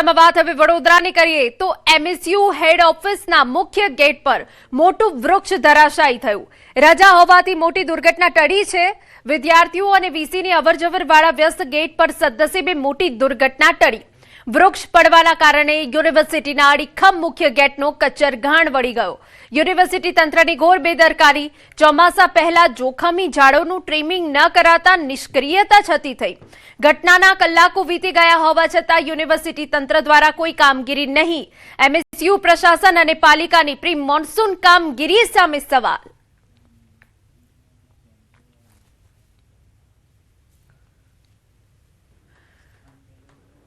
સમાચારમાં વાત હવે વડોદરાની કરીએ તો એમએસયુ હેડ ઓફિસના મુખ્ય ગેટ પર મોટું વૃક્ષ ધરાશાયી થયું। રજા હોવાથી મોટી દુર્ઘટના ટળી છે। વિદ્યાર્થીઓ અને વીસીની અવરજવર વાળા વ્યસ્ત ગેટ પર સદનસીબે મોટી દુર્ઘટના ટળી। વૃક્ષ પડવાના કારણે યુનિવર્સિટીના અડીખમ મુખ્ય ગેટનો કચરઘાણ વળી ગયો। યુનિવર્સિટી તંત્રની ઘોર બેદરકારી। ચોમાસા પહેલા જોખમી ઝાડોનું ટ્રીમિંગ ન કરાતા નિષ્ક્રિયતા છતી થઈ। ઘટનાના કલાકો વીતી ગયા હોવા છતાં યુનિવર્સિટી તંત્ર દ્વારા કોઈ કામગીરી નહીં। એમએસયુ પ્રશાસન અને પાલિકાની પ્રી મોન્સૂન કામગીરી સામે સવાલ।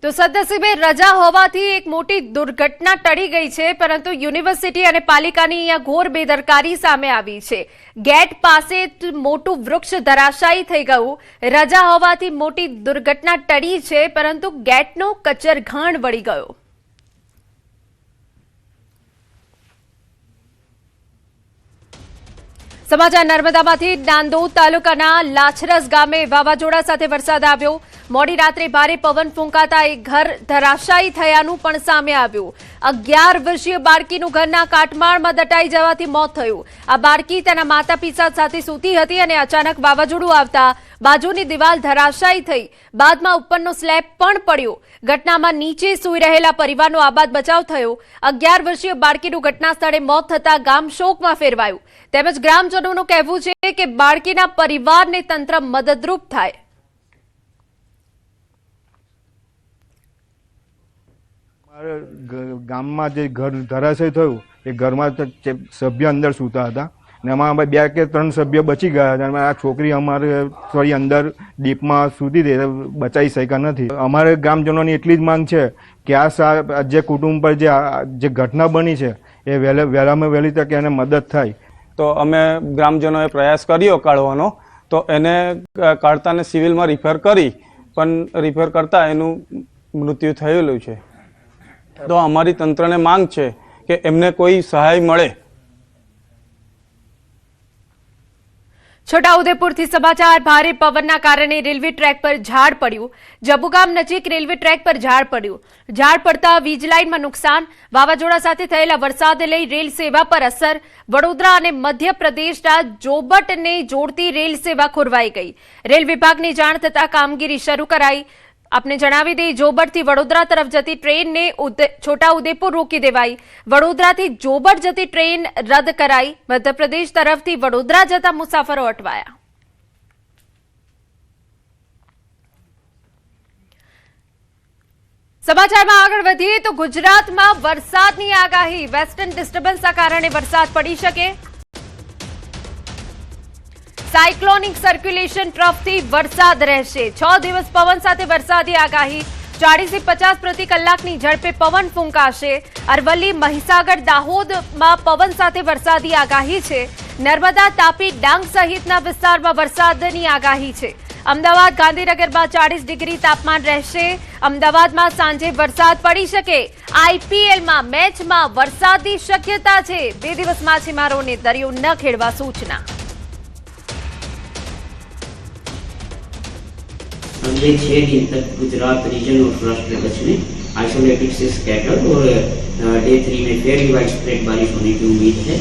તો સદનસીબે રજા હોવાથી એક મોટી દુર્ઘટના ટળી ગઈ છે, પરંતુ યુનિવર્સિટી અને પાલિકાની અહીંયા ઘોર બેદરકારી સામે આવી છે। ગેટ પાસે મોટું વૃક્ષ ધરાશાયી થઈ ગયું। રજા હોવાથી મોટી દુર્ઘટના ટળી છે, પરંતુ ગેટનો કચરઘાણ વળી ગયો। સમાચાર નર્મદામાંથી। નાંદોદ તાલુકાના લાછરસ ગામે વાવાઝોડા સાથે વરસાદ આવ્યો। મોડી રાત્રે ભારે પવન ફૂંકાતા એક ઘર ધરાશાયી થયાનું પણ સામે આવ્યું। 11 વર્ષીય બાળકીનું ઘરના કાટમાળમાં દટાઈ જવાથી મોત થયું। આ બાળકી તેના માતા પિતા સાથે સૂતી હતી અને અચાનક વાવાઝોડું આવતા બાજુની દિવાલ ધરાશાયી થઈ। બાદમાં ઉપરનો સ્લેબ પણ પડ્યો। ઘટનામાં નીચે સૂઈ રહેલા પરિવારનો આબાદ બચાવ થયો। 11 વર્ષીય બાળકીનું ઘટના સ્થળે મોત થતા ગામ શોકમાં ફેરવાયું। તેમજ ગ્રામજનોનું કહેવું છે કે બાળકીના પરિવારને તંત્ર મદદરૂપ થાય। ગામમાં જે ઘર ધરાશય થયું એ ઘરમાં સભ્ય અંદર સૂતા હતા અને એમાં 2 કે 3 સભ્ય બચી ગયા હતા। આ છોકરી અમારે થોડી અંદર ડીપમાં સૂતી હતી, બચાવી શક્યા નથી। અમારે ગ્રામજનોની એટલી જ માંગ છે કે આ જે કુટુંબ પર જે ઘટના બની છે એ વહેલામાં વહેલી તકે એને મદદ થાય। તો અમે ગ્રામજનોએ પ્રયાસ કર્યો કાઢવાનો, તો એને કાઢતાને સિવિલમાં રિફર કરી, પણ રિફર કરતા એનું મૃત્યુ થયેલું છે। તો અમારી તંત્રને માંગ છે કે એમને કોઈ સહાય મળે। છોટાઉદેપુરથી સમાચાર। ભારે પવનના કારણે રેલવે ટ્રેક પર ઝાડ પડ્યું। જબુગામ નજીક રેલવે ટ્રેક પર ઝાડ પડ્યું। ઝાડ પડતા વીજ લાઇનમાં નુકસાન। વાવાઝોડા સાથે થયેલા વરસાદને લઈ રેલ સેવા પર અસર। વડોદરા અને મધ્યપ્રદેશના જોબટને જોડતી રેલ સેવા ખોરવાઈ ગઈ। રેલ વિભાગની જાણ થતા કામગીરી શરૂ કરાઈ। આપને જણાવી દઈએ, જોબટથી વડોદરા તરફ જતી ટ્રેનને છોટાઉદેપુર રોકી દેવાઈ। વડોદરાથી જોબટ જતી ટ્રેન રદ કરાઈ। મધ્યપ્રદેશ તરફથી વડોદરા જતા મુસાફરો અટવાયા। સમાચારમાં આગળ વધીએ તો ગુજરાતમાં વરસાદની આગાહી। વેસ્ટર્ન ડિસ્ટર્બન્સના કારણે વરસાદ પડી શકે। સાયક્લોનિક સર્ક્યુલેશન ટ્રફથી વરસાદ રહેશે। 6 દિવસ પવન સાથે વરસાદી આગાહી। 40 થી 50 પ્રતિ કલાકની ઝડપે પવન ફૂંકાશે। અરવલ્લી, મહીસાગર, દાહોદમાં પવન સાથે વરસાદી આગાહી છે। નર્મદા, તાપી, ડાંગ સહિતના વિસ્તારમાં વરસાદની આગાહી છે। અમદાવાદ, ગાંધીનગરમાં 40 ડિગ્રી તાપમાન રહેશે। અમદાવાદમાં સાંજે વરસાદ પડી શકે। આઈપીએલમાં મેચમાં વરસાદની શક્યતા છે। 2 દિવસ માછીમારોને દરિયો ન ખેડવા સૂચના। अगले 6 दिन तक गुजरात रीजन और सौराष्ट्र कच्छ में आइसोलेटेड से स्कैटर्ड और डे 3 में फेयरली वाइड स्प्रेड बारिश होने की उम्मीद है।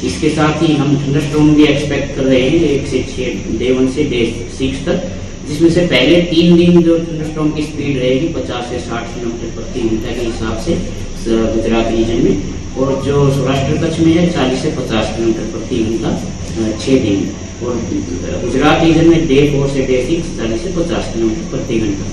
इसके साथ ही हम थंडरस्टॉर्म भी एक्सपेक्ट कर रहे हैं 1 से 6 डे 1 से डे 6 तक, जिसमें से पहले 3 दिन जो थंडरस्टॉर्म की स्पीड रहेगी 50 से 60 किलोमीटर प्रति घंटा के हिसाब से गुजरात रीजन में, और जो सौराष्ट्र कच्छ में है 40 से 50 किलोमीटर प्रति घंटा 6 दिन, और गुजरात रीजन में डे 4 से डे 6 40 से 50 किलोमीटर प्रति घंटा।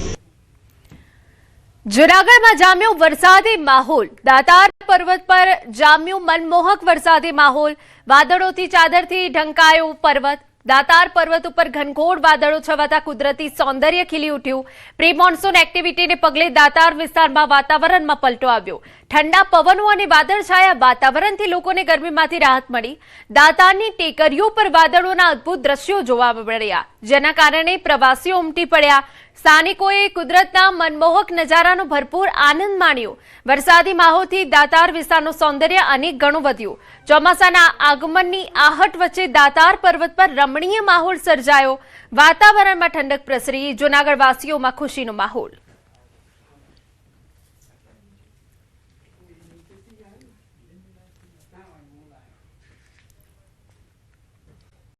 જૂનાગઢમાં જામ્યો વરસાદી માહોલ। દાતાર પર્વત પર જામ્યો મનમોહક વરસાદી માહોલ। વાદળોથી ચાદરથી ઢંકાયો પર્વત। દાતાર પર્વત ઉપર ઘનઘોર વાદળો છવાતા કુદરતી સૌંદર્ય ખીલી ઉઠ્યું। પ્રી મોન્સૂન એક્ટિવિટીને પગલે દાતાર વિસ્તારમાં વાતાવરણમાં પલટો આવ્યો। ઠંડા પવનો અને વાદળછાયા વાતાવરણથી લોકોને ગરમીમાંથી રાહત મળી। દાતારની ટેકરીઓ પર વાદળોના અદ્ભુત દ્રશ્યો જોવા મળ્યા, જેના કારણે પ્રવાસીઓ ઉમટી પડ્યા। સ્થાનિકોએ કુદરતના મનમોહક નજારાનો ભરપૂર આનંદ માણ્યો। વરસાદી માહોલથી દાતાર વિસ્તારનું સૌંદર્ય અનેક ગણું વધ્યું। ચોમાસાના આગમનની આહટ વચ્ચે દાતાર પર્વત પર રમણીય માહોલ સર્જાયો। વાતાવરણમાં ઠંડક પ્રસરી। જૂનાગઢ વાસીઓમાં ખુશીનો માહોલ।